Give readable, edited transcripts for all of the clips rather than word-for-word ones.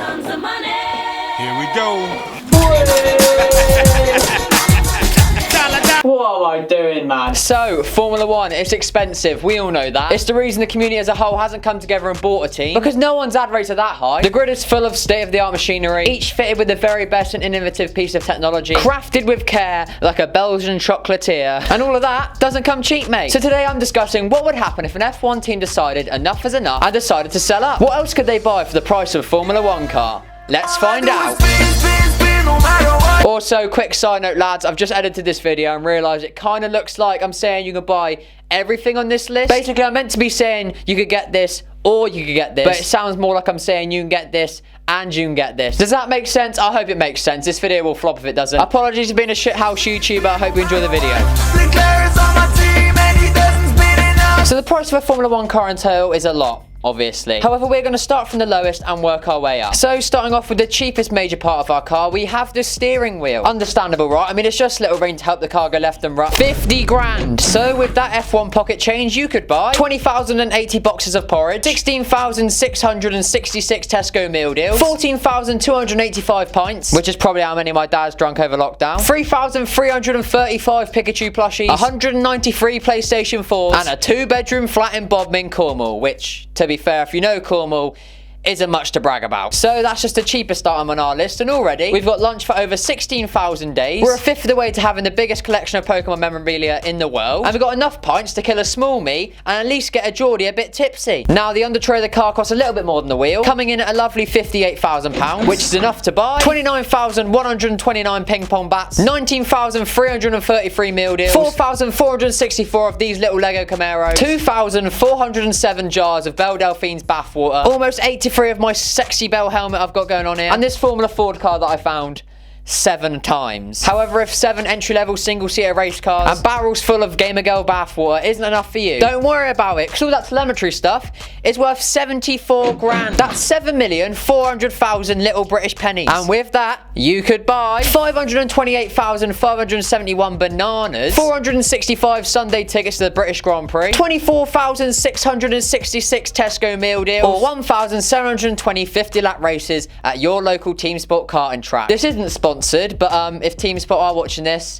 comes the money. Here we go. What am I doing, man? So, Formula 1, it's expensive. We all know that. It's the reason the community as a whole hasn't come together and bought a team. Because no one's ad rates are that high. The grid is full of state-of-the-art machinery, each fitted with the very best and innovative piece of technology, crafted with care like a Belgian chocolatier. And all of that doesn't come cheap, mate. So today I'm discussing what would happen if an F1 team decided enough is enough and decided to sell up. What else could they buy for the price of a Formula 1 car? Let's find out. Also, quick side note, lads, I've just edited this video and realised it kind of looks like I'm saying you can buy everything on this list. Basically, I'm meant to be saying you could get this or you could get this, but it sounds more like I'm saying you can get this and you can get this. Does that make sense? I hope it makes sense. This video will flop if it doesn't. Apologies for being a shithouse YouTuber. I hope you enjoy the video. So the price of a Formula 1 car in total is a lot, obviously. However, we're going to start from the lowest and work our way up. So starting off with the cheapest major part of our car, we have the steering wheel. Understandable, right? I mean, it's just a little ring to help the car go left and right. 50 grand. So with that F1 pocket change, you could buy 20,080 boxes of porridge, 16,666 Tesco meal deals, 14,285 pints, which is probably how many my dad's drunk over lockdown, 3,335 Pikachu plushies, 193 PlayStation 4s, and a 2-bedroom flat in Bodmin, Cornwall, which, to be fair, if you know Cornwall, isn't much to brag about. So that's just the cheapest item on our list, and already we've got lunch for over 16,000 days. We're a fifth of the way to having the biggest collection of Pokemon memorabilia in the world, and we've got enough pints to kill a small me and at least get a Geordie a bit tipsy. Now, the under tray of the car costs a little bit more than the wheel, coming in at a lovely £58,000, which is enough to buy 29,129 ping pong bats, 19,333 meal deals, 4,464 of these little Lego Camaros, 2,407 jars of Belle Delphine's bathwater, almost 83 of my sexy Bell helmet I've got going on here, and this Formula Ford car that I found 7 times. However, if 7 entry-level single-seater race cars and barrels full of Gamer Girl bathwater isn't enough for you, don't worry about it, because all that telemetry stuff is worth 74 grand. That's 7,400,000 little British pennies. And with that, you could buy 528,571 bananas, 465 Sunday tickets to the British Grand Prix, 24,666 Tesco meal deals, or 1,720 50-lap races at your local Team Sport karting track. This isn't sponsored, but if Team Sport are watching this,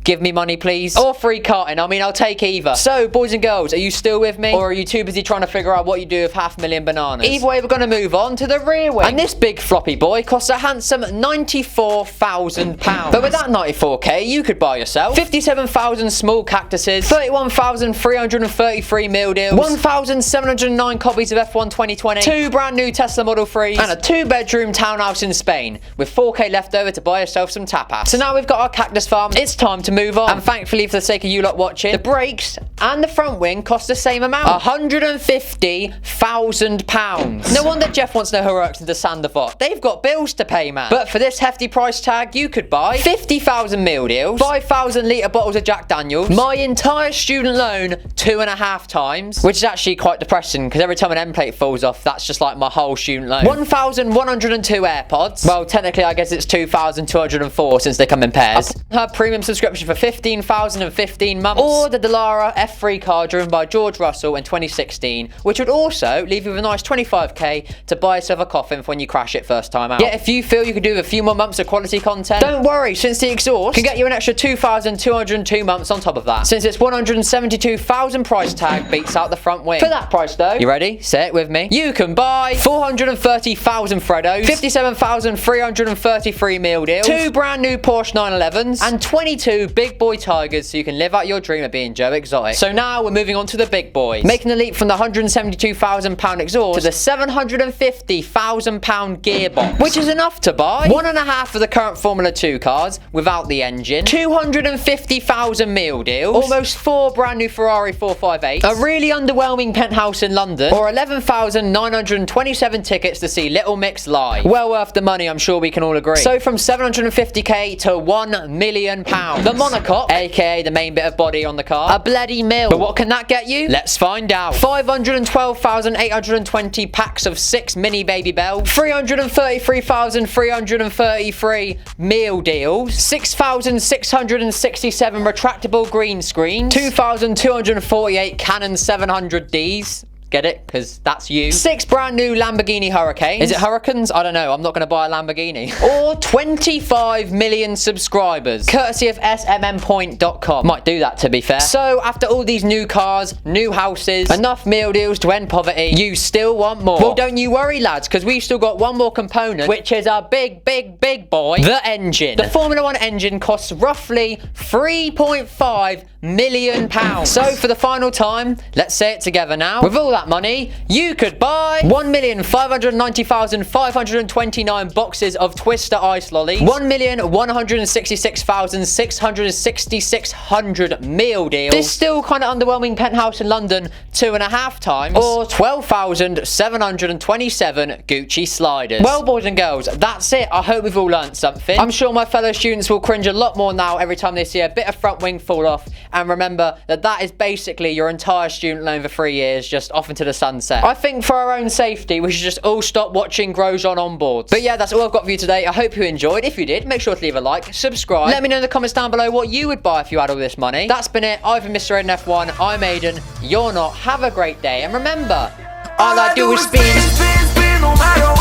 give me money, please. Or free karting. I mean, I'll take either. So, boys and girls, are you still with me? Or are you too busy trying to figure out what you do with 500,000 bananas? Either way, we're going to move on to the rear wing. And this big floppy boy costs a handsome £94,000. But with that 94k, you could buy yourself 57,000 small cactuses, 31,333 meal deals, 1,709 copies of F1 2020, 2 brand new Tesla Model 3s, and a 2-bedroom townhouse in Spain, with 4k left over to buy yourself some tapas. So now we've got our cactus farm, it's time to move on. And thankfully, for the sake of you lot watching, the brakes and the front wing cost the same amount, £150,000. No wonder Jeff wants no heroics into Sandavot. They've got bills to pay, man. But for this hefty price tag, you could buy 50,000 meal deals, 5,000 litre bottles of Jack Daniels, my entire student loan 2.5 times, which is actually quite depressing because every time an end plate falls off, that's just like my whole student loan. 1,102 AirPods. Well, technically, I guess it's 2,204 since they come in pairs. Her premium subscription for 15,015 months, or the Dallara F3 car driven by George Russell in 2016, which would also leave you with a nice 25k to buy yourself a coffin for when you crash it first time out. Yet if you feel you could do with a few more months of quality content, don't worry, since the exhaust can get you an extra 2,202 months on top of that, since its 172,000 price tag beats out the front wing. For that price though, you ready? Say it with me. You can buy 430,000 Freddos, 57,333 meal deals, 2 brand new Porsche 911s, and 22 big boy Tigers, so you can live out your dream of being Joe Exotic. So now we're moving on to the big boys, making the leap from the £172,000 exhaust to the £750,000 gearbox, which is enough to buy 1.5 of the current Formula 2 cars without the engine, 250,000 meal deals, almost 4 brand new Ferrari 458s, a really underwhelming penthouse in London, or 11,927 tickets to see Little Mix live. Well worth the money, I'm sure we can all agree. So from 750k to £1 million. The monocoque, aka the main bit of body on the car, a bloody mil. But what can that get you? Let's find out. 512,820 packs of 6 mini Baby Bell, 333,333 meal deals, 6,667 retractable green screens, 2,248 Canon 700Ds, Get it? Because that's you. 6 brand new Lamborghini Hurricanes. Is it Hurricanes? I don't know. I'm not going to buy a Lamborghini. Or 25 million subscribers. Courtesy of smmpoint.com. Might do that, to be fair. So, after all these new cars, new houses, enough meal deals to end poverty, you still want more. Well, don't you worry, lads, because we've still got one more component, which is a big, big, big boy. The engine. The Formula 1 engine costs roughly £3.5 million. So, for the final time, let's say it together now. With all that money, you could buy 1,590,529 boxes of Twister ice lollies, 1,166,666 meal deals, this still kind of underwhelming penthouse in London 2.5 times, or 12,727 Gucci sliders. Well, boys and girls, that's it. I hope we've all learnt something. I'm sure my fellow students will cringe a lot more now every time they see a bit of front wing fall off, and remember that that is basically your entire student loan for 3 years, just off into the sunset. I think for our own safety, we should just all stop watching Grosjean on boards. But yeah, that's all I've got for you today. I hope you enjoyed. If you did, make sure to leave a like, subscribe. Let me know in the comments down below what you would buy if you had all this money. That's been it. I've been Mr. Aiden F1. I'm Aiden. You're not. Have a great day. And remember, all I do is spin. No matter